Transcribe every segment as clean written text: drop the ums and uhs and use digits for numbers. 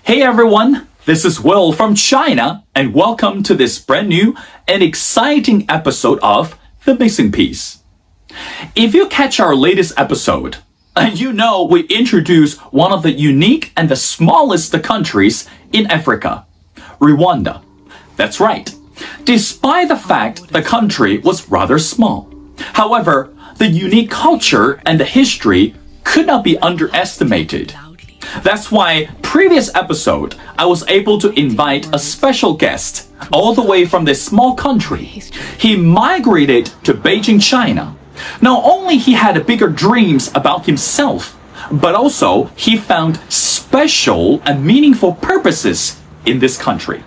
Hey everyone, this is Will from China, and welcome to this brand new and exciting episode of The Missing Piece. If you catch our latest episode, you know we introduce one of the unique and the smallest countries in Africa, Rwanda. That's right. Despite the fact the country was rather small. However, the unique culture and the history could not be underestimated. That's why previous episode I was able to invite a special guest all the way from this small country. He migrated to Beijing, China. Not only he had bigger dreams about himself, but also he found special and meaningful purposes in this country.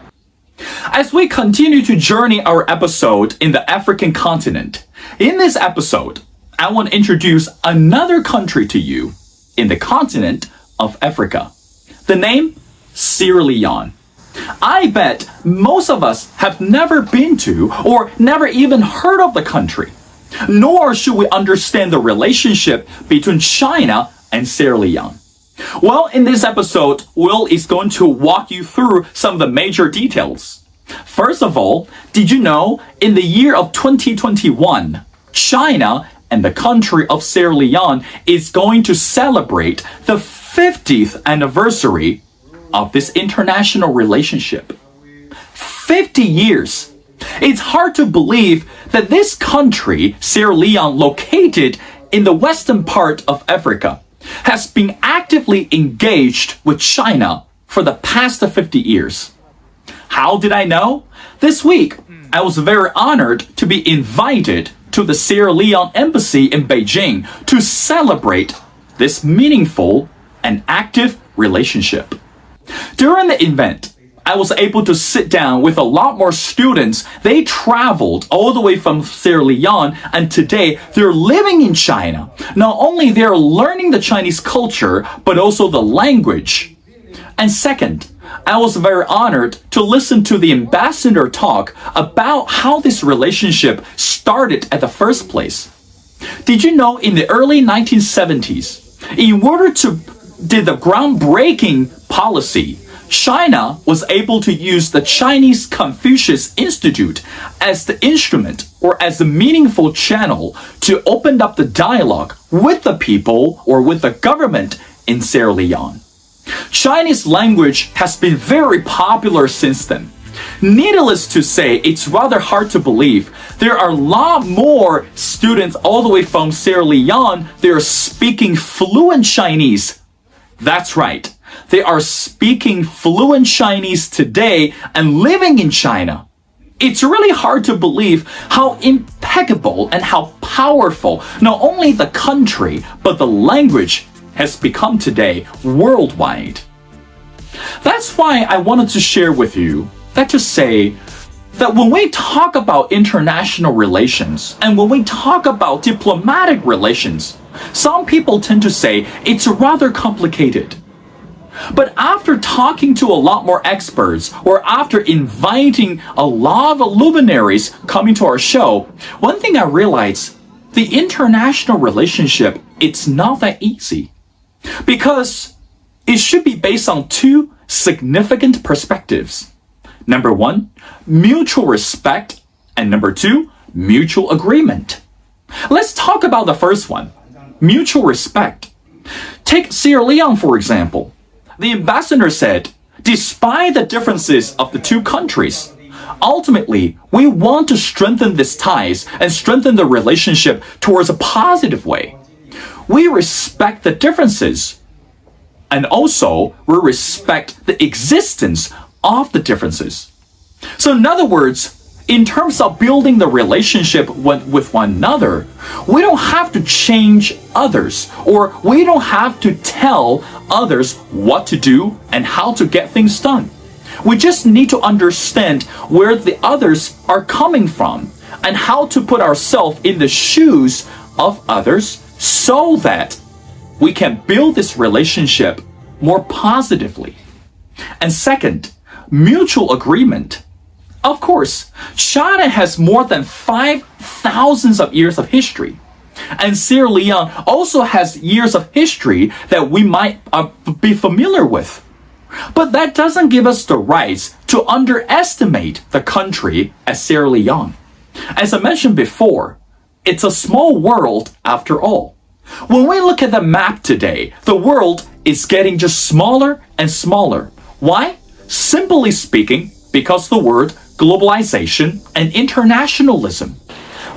As we continue to journey our episode in the African continent, in this episode, I want to introduce another country to you in the continent of Africa. The name, Sierra Leone. I bet most of us have never been to or never even heard of the country. Nor should we understand the relationship between China and Sierra Leone. Well, in this episode, Will is going to walk you through some of the major details. First of all, did you know in the year of 2021, China and the country of Sierra Leone is going to celebrate the 50th anniversary of this international relationship. 50 years. It's hard to believe that this country, Sierra Leone, located in the western part of Africa, has been actively engaged with China for the past 50 years. How did I know? This week, I was very honored to be invited to the Sierra Leone Embassy in Beijing to celebrate this meaningful and active relationship. During the event, I was able to sit down with a lot more students. They traveled all the way from Sierra Leone, and today they're living in China. Not only they're learning the Chinese culture, but also the language. And second, I was very honored to listen to the ambassador talk about how this relationship started at the first place. Did you know in the early 1970s, in order to do the groundbreaking policy, China was able to use the Chinese Confucius Institute as the instrument or as a meaningful channel to open up the dialogue with the people or with the government in Sierra Leone. Chinese language has been very popular since then. Needless to say, it's rather hard to believe. There are a lot more students all the way from Sierra Leone. They are speaking fluent Chinese. That's right. They are speaking fluent Chinese today and living in China. It's really hard to believe how impeccable and how powerful not only the country, but the language has become today worldwide. That's why I wanted to share with you that to say that when we talk about international relations and when we talk about diplomatic relations, some people tend to say it's rather complicated. But after talking to a lot more experts or after inviting a lot of luminaries coming to our show, one thing I realized, the international relationship, it's not that easy. Because it should be based on two significant perspectives. Number one, mutual respect, and number two, mutual agreement. Let's talk about the first one, mutual respect. Take Sierra Leone, for example. The ambassador said, despite the differences of the two countries, ultimately, we want to strengthen these ties and strengthen the relationship towards a positive way. We respect the differences, and also we respect the existence of the differences. So in other words, in terms of building the relationship with one another, we don't have to change others, or we don't have to tell others what to do and how to get things done. We just need to understand where the others are coming from and how to put ourselves in the shoes of others so that we can build this relationship more positively. And second, mutual agreement. Of course, China has more than 5,000 years of history. And Sierra Leone also has years of history that we might be familiar with. But that doesn't give us the rights to underestimate the country as Sierra Leone. As I mentioned before, it's a small world after all. When we look at the map today, the world is getting just smaller and smaller. Why? Simply speaking, because the word globalization and internationalism.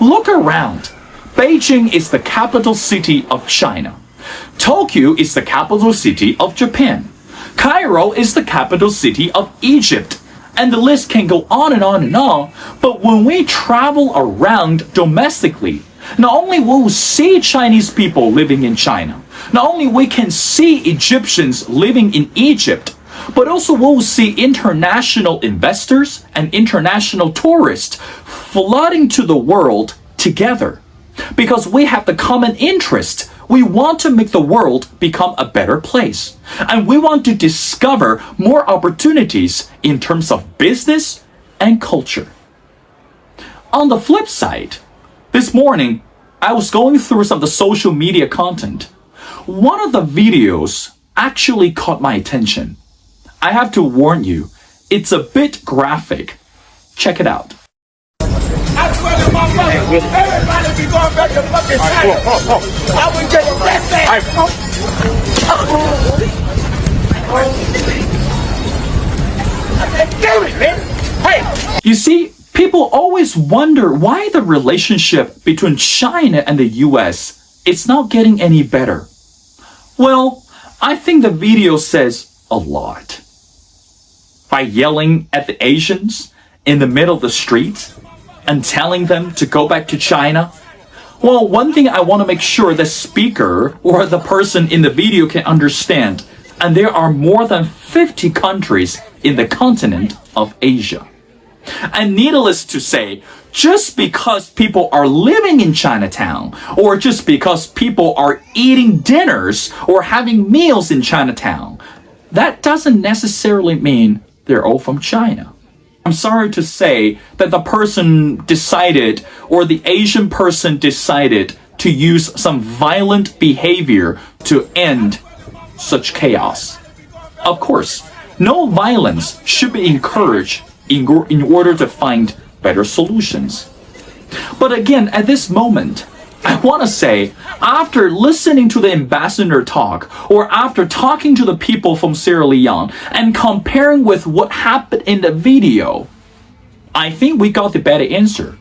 Look around. Beijing is the capital city of China. Tokyo is the capital city of Japan. Cairo is the capital city of Egypt. And the list can go on and on and on. But when we travel around domestically, not only will we see Chinese people living in China, not only we can see Egyptians living in Egypt, but also we'll see international investors and international tourists flooding to the world together. Because we have the common interest. We want to make the world become a better place. And we want to discover more opportunities in terms of business and culture. On the flip side, this morning, I was going through some of the social media content. One of the videos actually caught my attention. I have to warn you, it's a bit graphic. Check it out. I swear to my brother, everybody be going back to fucking China. I would get that damn it, man. Hey. You see, people always wonder why the relationship between China and the US is not getting any better. Well, I think the video says a lot. By yelling at the Asians in the middle of the street and telling them to go back to China. Well, one thing I want to make sure the speaker or the person in the video can understand, and there are more than 50 countries in the continent of Asia. And needless to say, just because people are living in Chinatown, or just because people are eating dinners or having meals in Chinatown, that doesn't necessarily mean they're all from China. I'm sorry to say that the person decided, or the Asian person decided, to use some violent behavior to end such chaos. Of course, no violence should be encouraged in order to find better solutions. But again, at this moment, I want to say, after listening to the ambassador talk, or after talking to the people from Sierra Leone, and comparing with what happened in the video, I think we got the better answer.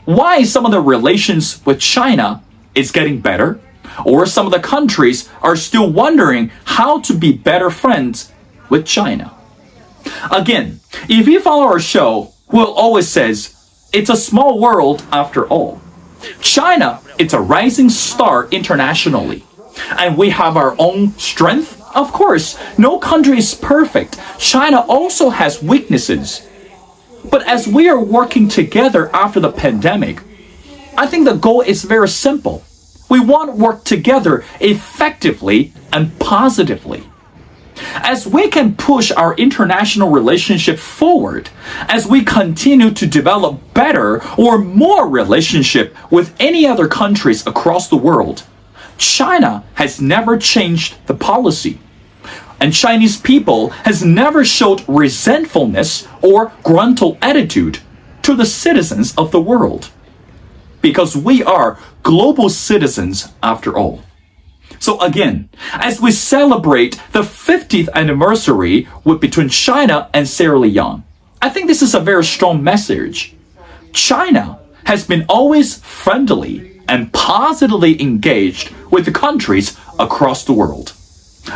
Why some of the relations with China is getting better, or some of the countries are still wondering how to be better friends with China. Again, if you follow our show, Will always says, it's a small world after all. China is a rising star internationally, and we have our own strength. Of course, no country is perfect. China also has weaknesses. But as we are working together after the pandemic, I think the goal is very simple. We want to work together effectively and positively. As we can push our international relationship forward, as we continue to develop better or more relationship with any other countries across the world, China has never changed the policy. And Chinese people has never showed resentfulness or gruntle attitude to the citizens of the world. Because we are global citizens after all. So again, as we celebrate the 50th anniversary between China and Sierra Leone, I think this is a very strong message. China has been always friendly and positively engaged with the countries across the world.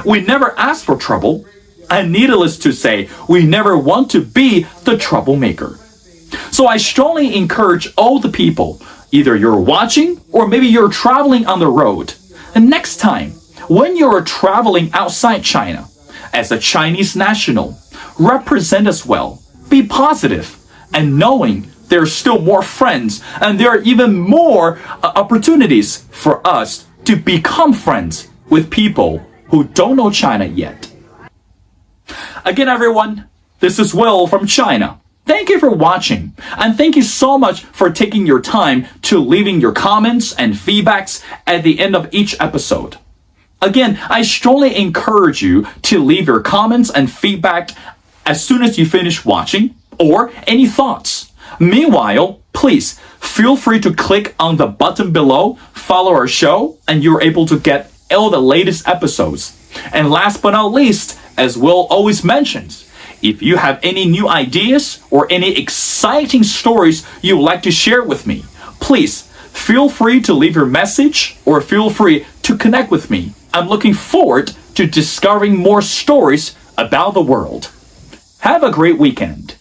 We never ask for trouble, and needless to say, we never want to be the troublemaker. So I strongly encourage all the people, either you're watching or maybe you're traveling on the road, and next time, when you're traveling outside China, as a Chinese national, represent us well, be positive, and knowing there are still more friends and there are even more opportunities for us to become friends with people who don't know China yet. Again, everyone, this is Will from China. Thank you for watching, and thank you so much for taking your time to leaving your comments and feedbacks at the end of each episode. Again, I strongly encourage you to leave your comments and feedback as soon as you finish watching, or any thoughts. Meanwhile, please feel free to click on the button below, follow our show, and you're able to get all the latest episodes. And last but not least, as Will always mentions, if you have any new ideas or any exciting stories you would like to share with me, please feel free to leave your message or feel free to connect with me. I'm looking forward to discovering more stories about the world. Have a great weekend.